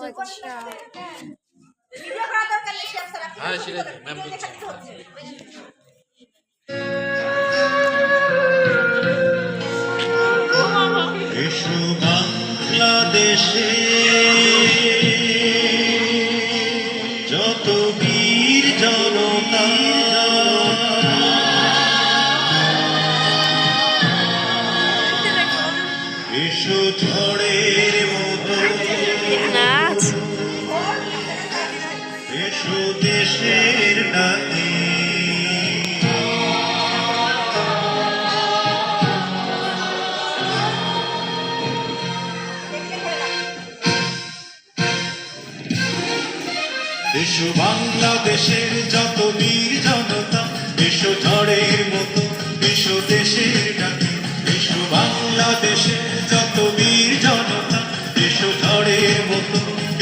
अच्छा हाँ शिला जी मैम এসো বাংলাদেশে যত বীর জনতা এসো ঝড়ের মতো नाच এসো দেশের ডাকে এসো বাংলাদেশের যত বীর জনতা এসো ঝড়ের মতো এসো দেশের ডাকে এসো বাংলাদেশের যত বীর জনতা এসো ঝড়ের মতো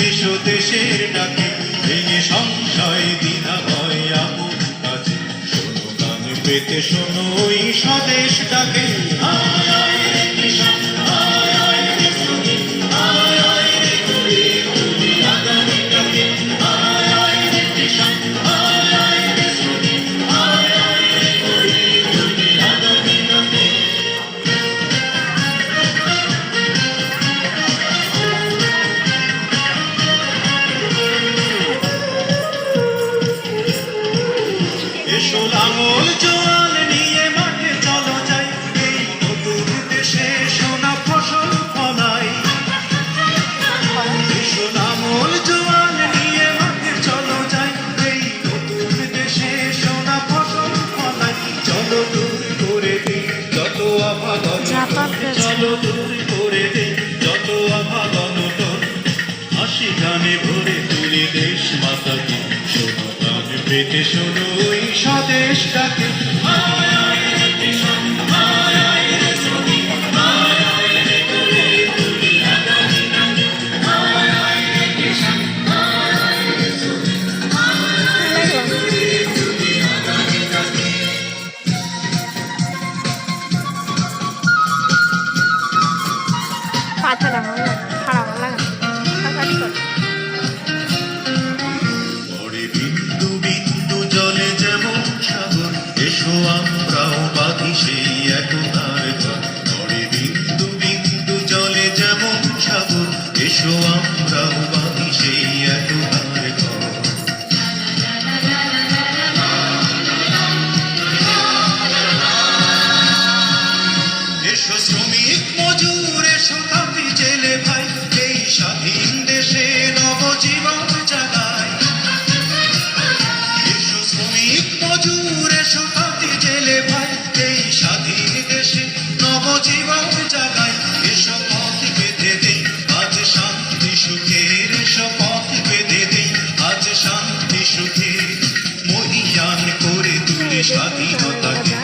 এসো দেশের ডাকে ভেঙে সংশয় দ্বিধা ভয় আপন কাছে শোনো গান পেতে শোনো ওই স্বদেশ ডাকে আয় আয় রে কৃষক আয় আয় রে শ্রমিক আয় আয় রে কুলি কুলি আগামী ডাকে আয় আয় রে কৃষক আয় আয় রে শ্রমিক আয় আয় রে কুলি কুলি আগামী ডাকে এসো লাঙল জোয়াল নিয়ে মাঠে চলো যাই এই নতুন দেশে সোনা ফসল ফলাই এসো লাঙল জোয়াল নিয়ে মাঠে চলো যাই এই নতুন দেশে সোনা ফসল ফলাই চলো দূর করে দিই যত আভাগন চলো দূর করে দিই যত আভাগন হাসি গানে ভরে তুলি দেশ মাতাকে শোনো গান পেতে শোনো ওই স্বদেশ ডাকে আয় আয় রে কৃষক আয় আয় রে শ্রমিক আয় আয় রে কুলি কুলি আগামী ডাকে আয় আয় রে কৃষক আয় আয় রে শ্রমিক আয় আয় রে কুলি কুলি আগামী ডাকে पाथा लगा खड़ा लगा पाथाड़ी कर পরে বিন্দু বিন্দু জলে যেমন সাগর এসো আমরাও বাঁধি সেই একতার ঘর পরে বিন্দু বিন্দু জলে যেমন সাগর এসো আমরাও বাঁধি সেই একতার ঘর এসো শ্রমিক মজুর এসো তাঁতি জেলে ভাই এই স্বাধীন দেশে নবজীবন জাগায় এসো শ্রমিক মজুর এসো তাঁতি জেলে ভাই এই স্বাধীন দেশে নবজীবন জাগায় এসো পথ বেঁধে দেই আজ শান্তি সুখের এসো পথ বেঁধে দেই আজ শান্তি সুখের মহিয়ান করে তুলে স্বাধীনতাকে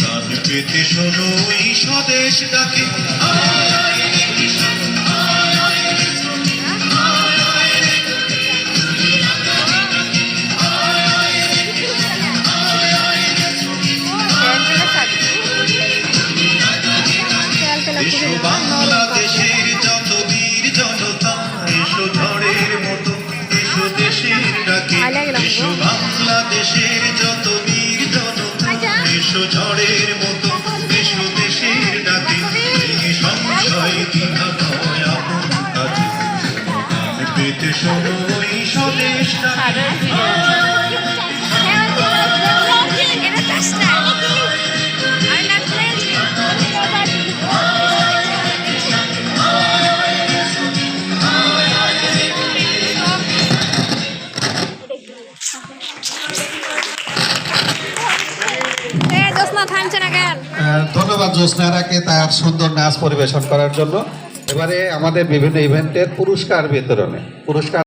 গান পেতে শোনো এই স্বদেশ ডাকে আয় আয় রে কৃষক আয় আয় রে শ্রমিক আয় আয় রে কুলি কুলি আগামী ডাকে আয় আয় রে কৃষক আয় আয় রে শ্রমিক আয় আয় রে কুলি কুলি আগামী ডাকে এসো বাংলাদেশের যত বীর জনতা এসো ঝড়ের মতো এসো দেশের ডাকে এসো বাংলাদেশের যত বীর জনতা এসো ঝড়ের মতো এসো দেশের ডাকে ভেঙে সংশয় দ্বিধা ভয় আপন কাছে গান পেতে শোনো ওই স্বদেশ ডাকে ধন্যবাদ জ্যোৎস্নারাকে তার সুন্দর নাচ পরিবেশন করার জন্য। এবারে আমাদের বিভিন্ন ইভেন্টের পুরস্কার বিতরণে পুরস্কার